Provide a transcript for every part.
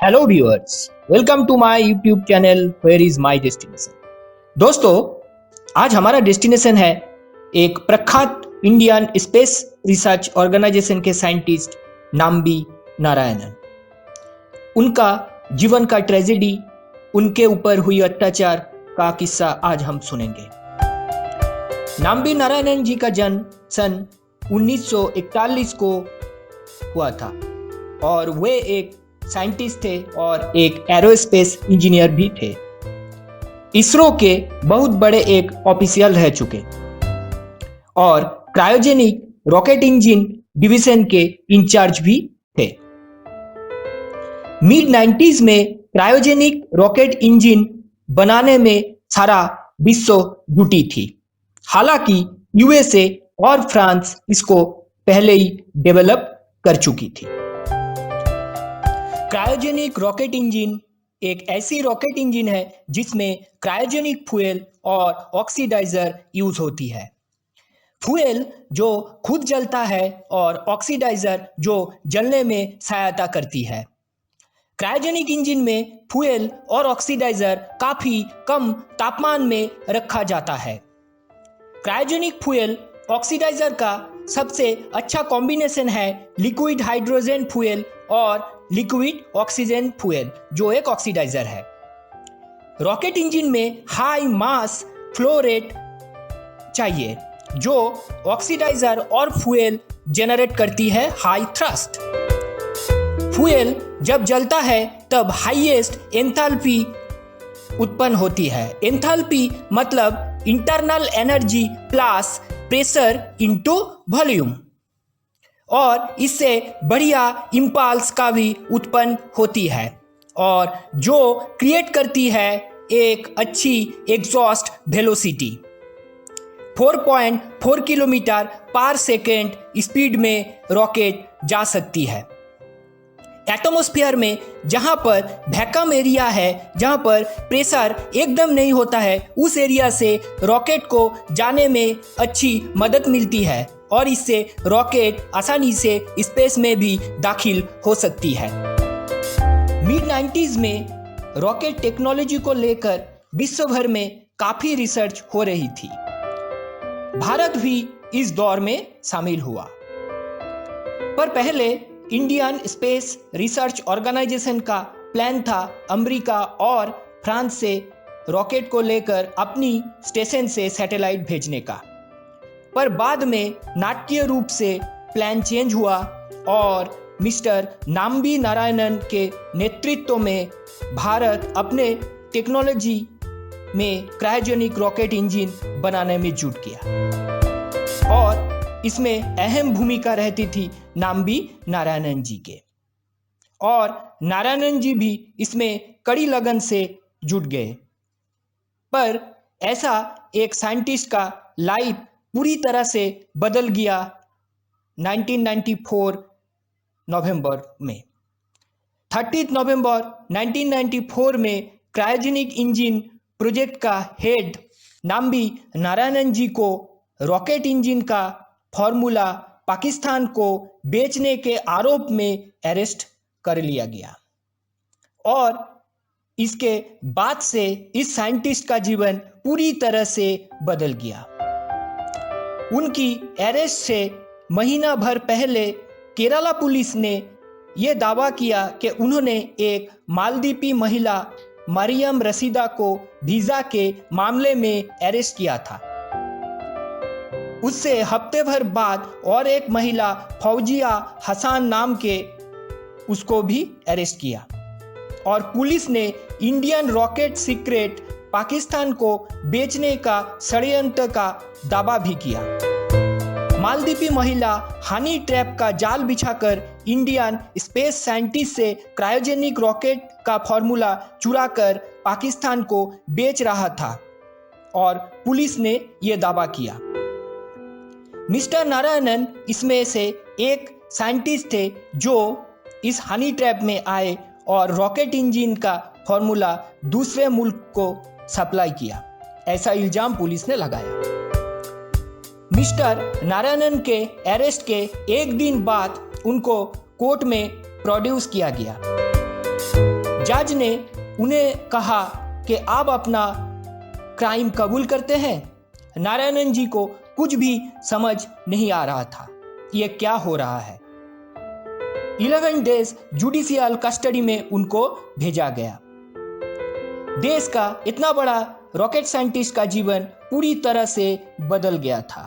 Hello viewers, welcome to my YouTube channel where is my destination. दोस्तों, आज हमारा destination है एक प्रख्यात इंडियन स्पेस रिसर्च ऑर्गेनाइजेशन के साइंटिस्ट नाम्बी नारायणन। उनका जीवन का ट्रेजेडी, उनके ऊपर हुई अत्याचार का किस्सा आज हम सुनेंगे। नाम्बी नारायणन जी का जन्म सन 1941 को हुआ था और वे एक साइंटिस्ट थे और एक एरोस्पेस इंजीनियर भी थे। इसरो के बहुत बड़े एक ऑफिशियल रह चुके और क्रायोजेनिक रॉकेट इंजन डिवीजन के इंचार्ज भी थे। मिड 90s में क्रायोजेनिक रॉकेट इंजन बनाने में सारा विश्व जुटी थी। हालांकि यूएसए और फ्रांस इसको पहले ही डेवलप कर चुकी थी। क्रायोजेनिक रॉकेट इंजन एक ऐसी रॉकेट इंजन है जिसमें क्रायोजेनिक फ्यूल और ऑक्सीडाइजर यूज होती है। फ्यूल जो खुद जलता है और ऑक्सीडाइजर जो जलने में सहायता करती है। क्रायोजेनिक इंजन में फ्यूल और ऑक्सीडाइजर काफी कम तापमान में रखा जाता है। क्रायोजेनिक फ्यूल ऑक्सीडाइजर का सबसे अच्छा कॉम्बिनेशन है लिक्विड हाइड्रोजन फ्यूल और लिक्विड ऑक्सीजन फ्यूल जो एक ऑक्सीडाइजर है। रॉकेट इंजन में हाई मास फ्लो रेट चाहिए जो ऑक्सीडाइजर और फ्यूल जनरेट करती है हाई थ्रस्ट। फ्यूल जब जलता है तब हाईएस्ट एंथैल्पी उत्पन्न होती है। एंथैल्पी मतलब internal energy plus pressure into volume, और इससे बढ़िया इंपल्स का भी उत्पन्न होती है और जो क्रिएट करती है एक अच्छी एग्जॉस्ट वेलोसिटी। 4.4 किलोमीटर पर सेकेंड स्पीड में रॉकेट जा सकती है। एटमॉस्फेयर में जहां पर वैक्यूम एरिया है, जहां पर प्रेशर एकदम नहीं होता है, उस एरिया से रॉकेट को जाने में अच्छी मदद मिलती है और इससे रॉकेट आसानी से स्पेस में भी दाखिल हो सकती है। मिड 90s में रॉकेट टेक्नोलॉजी को लेकर विश्व भर में काफी रिसर्च हो रही थी। भारत भी इस दौर में शामिल हुआ, पर पहले इंडियन स्पेस रिसर्च ऑर्गेनाइजेशन का प्लान था अमेरिका और फ्रांस से रॉकेट को लेकर अपनी स्टेशन से सैटेलाइट भेजने का। पर बाद में नाटकीय रूप से प्लान चेंज हुआ और मिस्टर नाम्बी नारायणन के नेतृत्व में भारत अपने टेक्नोलॉजी में क्रायोजेनिक रॉकेट इंजन बनाने में जुट गया और इसमें अहम भूमिका रहती थी नाम्बी नारायणन जी के, और नारायणन जी भी इसमें कड़ी लगन से जुट गए। पर ऐसा एक साइंटिस्ट का लाइफ पूरी तरह से बदल गया 1994 नवंबर में। 30 नवंबर 1994 में क्रायोजेनिक इंजन प्रोजेक्ट का हेड नाम्बी नारायणन जी को रॉकेट इंजन का फॉर्मूला पाकिस्तान को बेचने के आरोप में अरेस्ट कर लिया गया और इसके बाद से इस साइंटिस्ट का जीवन पूरी तरह से बदल गया। उनकी अरेस्ट से महीना भर पहले केरला पुलिस ने यह दावा किया कि उन्होंने एक मालदीपी महिला मरियम रशीदा को वीजा के मामले में अरेस्ट किया था। उससे हफ्ते भर बाद और एक महिला फौजिया हसन नाम के उसको भी अरेस्ट किया और पुलिस ने इंडियन रॉकेट सीक्रेट पाकिस्तान को बेचने का षड्यंत्र का दावा भी किया। मालदीपी महिला हनी ट्रैप का जाल बिछाकर इंडियन स्पेस साइंटिस्ट से क्रायोजेनिक रॉकेट का फॉर्मूला चुराकर पाकिस्तान को बेच रहा था और पुलिस ने यह दावा किया। मिस्टर नारायणन इसमें से एक साइंटिस्ट थे जो इस हनी ट्रैप में आए और रॉकेट इंजन का फॉर्मूला दूसरे मुल्क को सप्लाई किया, ऐसा इल्जाम पुलिस ने लगाया। मिस्टर नारायणन के अरेस्ट के एक दिन बाद उनको कोर्ट में प्रोड्यूस किया गया। जज ने उन्हें कहा कि आप अपना क्राइम कबूल करते हैं। नारायणन जी को कुछ भी समझ नहीं आ रहा था, ये क्या हो रहा है। 11 डेज जुडिशियल कस्टडी में उनको भेजा गया। देश का इतना बड़ा रॉकेट साइंटिस्ट का जीवन पूरी तरह से बदल गया था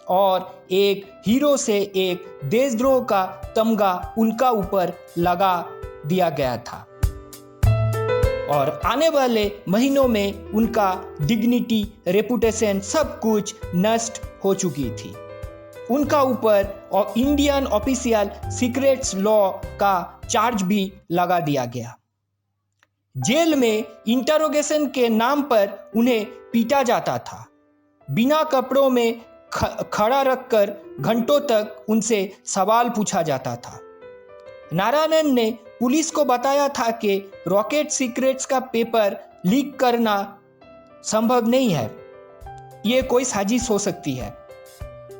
और एक हीरो से एक देशद्रोह का तमगा उनका ऊपर लगा दिया गया था और आने वाले महीनों में उनका डिग्निटी, रेपुटेशन सब कुछ नष्ट हो चुकी थी। उनका ऊपर इंडियन ऑफिशियल सीक्रेट्स लॉ का चार्ज भी लगा दिया गया। जेल में इंटरोगेशन के नाम पर उन्हें पीटा जाता था। बिना कपड़ों में खड़ा रखकर घंटों तक उनसे सवाल पूछा जाता था। नारायणन ने पुलिस को बताया था कि रॉकेट सीक्रेट्स का पेपर लीक करना संभव नहीं है, ये कोई साजिश हो सकती है।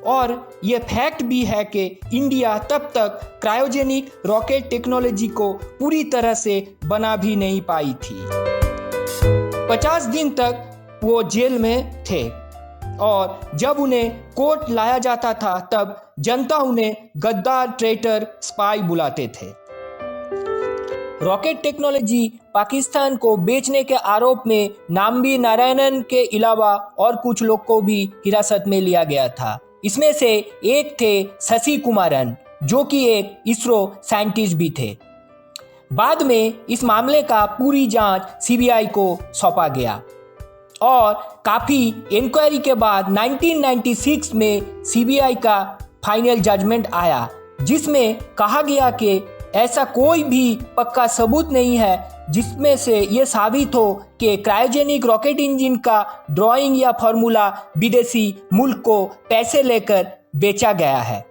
और ये फैक्ट भी है कि इंडिया तब तक क्रायोजेनिक रॉकेट टेक्नोलॉजी को पूरी तरह से बना भी नहीं पाई थी। 50 दिन तक वो जेल में थे और जब उन्हें कोर्ट लाया जाता था तब जनता उन्हें गद्दार, ट्रेटर, स्पाई बुलाते थे। रॉकेट टेक्नोलॉजी पाकिस्तान को बेचने के आरोप में नाम्बी नारायणन के अलावा और कुछ लोग को भी हिरासत में लिया गया था। इसमें से एक थे शशि कुमारन, जो कि एक इसरो साइंटिस्ट भी थे। बाद में इस मामले का पूरी जांच सीबीआई को सौंपा गया और काफी इंक्वायरी के बाद 1996 में सीबीआई का फाइनल जजमेंट आया, जिसमें कहा गया कि ऐसा कोई भी पक्का सबूत नहीं है जिसमें से ये साबित हो कि क्रायोजेनिक रॉकेट इंजन का ड्राइंग या फॉर्मूला विदेशी मुल्क को पैसे लेकर बेचा गया है।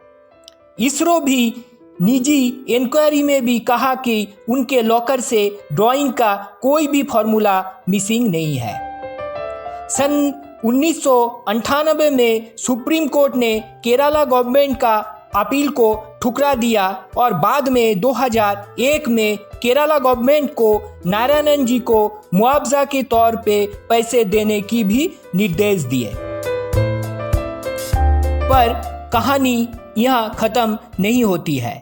इसरो भी निजी इंक्वायरी में भी कहा कि उनके लॉकर से ड्राइंग का कोई भी फॉर्मूला मिसिंग नहीं है। सन 1998 में सुप्रीम कोर्ट ने केरला गवर्नमेंट का अपील को ठुकरा दिया और बाद में 2001 में केरला गवर्नमेंट को नारायणन जी को मुआवजा के तौर पे पैसे देने की भी निर्देश दिए। पर कहानी यहाँ खत्म नहीं होती है।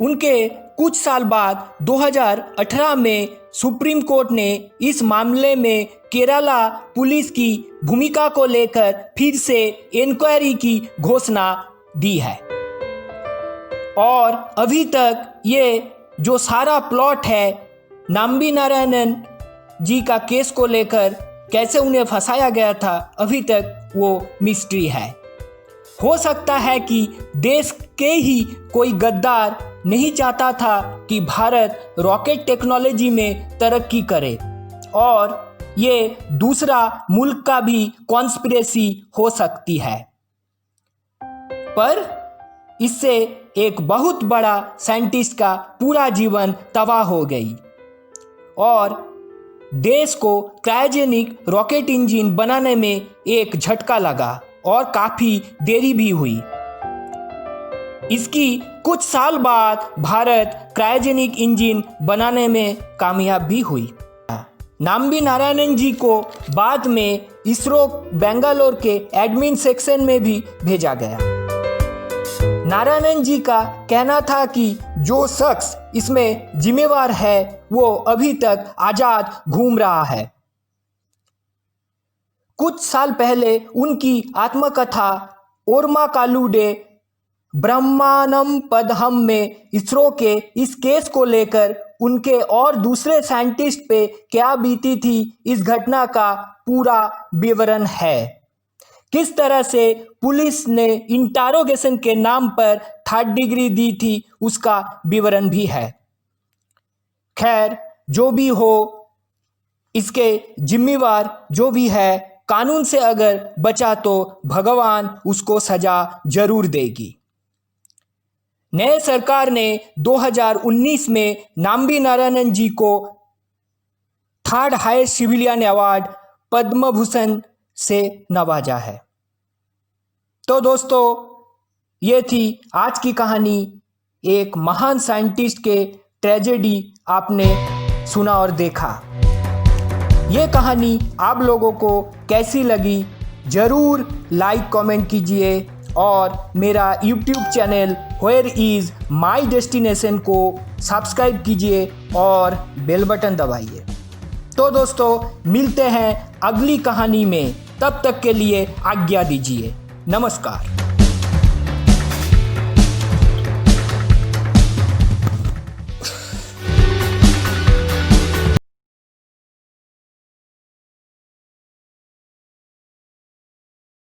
उनके कुछ साल बाद 2018 में सुप्रीम कोर्ट ने इस मामले में केरला पुलिस की भूमिका को लेकर फिर से इंक्वायरी की घोषणा दी है और अभी तक ये जो सारा प्लॉट है नाम्बी नारायणन जी का केस को लेकर, कैसे उन्हें फंसाया गया था, अभी तक वो मिस्ट्री है। हो सकता है कि देश के ही कोई गद्दार नहीं चाहता था कि भारत रॉकेट टेक्नोलॉजी में तरक्की करे और ये दूसरा मुल्क का भी कॉन्स्पिरेसी हो सकती है, पर इससे एक बहुत बड़ा साइंटिस्ट का पूरा जीवन तबाह हो गई और देश को क्रायोजेनिक रॉकेट इंजन बनाने में एक झटका लगा और काफी देरी भी हुई। इसकी कुछ साल बाद भारत क्रायोजेनिक इंजन बनाने में कामयाब भी हुई। नाम्बी नारायणन जी को बाद में इसरो बेंगलोर के एडमिन सेक्शन में भी भेजा गया। नारायणन जी का कहना था कि जो शख्स इसमें जिम्मेवार है वो अभी तक आजाद घूम रहा है। कुछ साल पहले उनकी आत्मकथा ओरमा कालुडे ब्रह्मांडम पदहम में इसरो के इस केस को लेकर उनके और दूसरे साइंटिस्ट पे क्या बीती थी, इस घटना का पूरा विवरण है। किस तरह से पुलिस ने इंटरोगेशन के नाम पर 3rd डिग्री दी थी, उसका विवरण भी है। खैर, जो भी हो, इसके जिम्मेवार जो भी है, कानून से अगर बचा तो भगवान उसको सजा जरूर देगी। नए सरकार ने 2019 में नाम्बी नारायणन जी को 3rd highest civilian award Padma Bhushan से नवाजा है। तो दोस्तों, ये थी आज की कहानी। एक महान साइंटिस्ट के ट्रेजेडी आपने सुना और देखा। ये कहानी आप लोगों को कैसी लगी ज़रूर लाइक कमेंट कीजिए और मेरा YouTube channel where is my destination को सब्सक्राइब कीजिए और बेल बटन दबाइए। तो दोस्तों मिलते हैं अगली कहानी में, तब तक के लिए आज्ञा दीजिए। नमस्कार।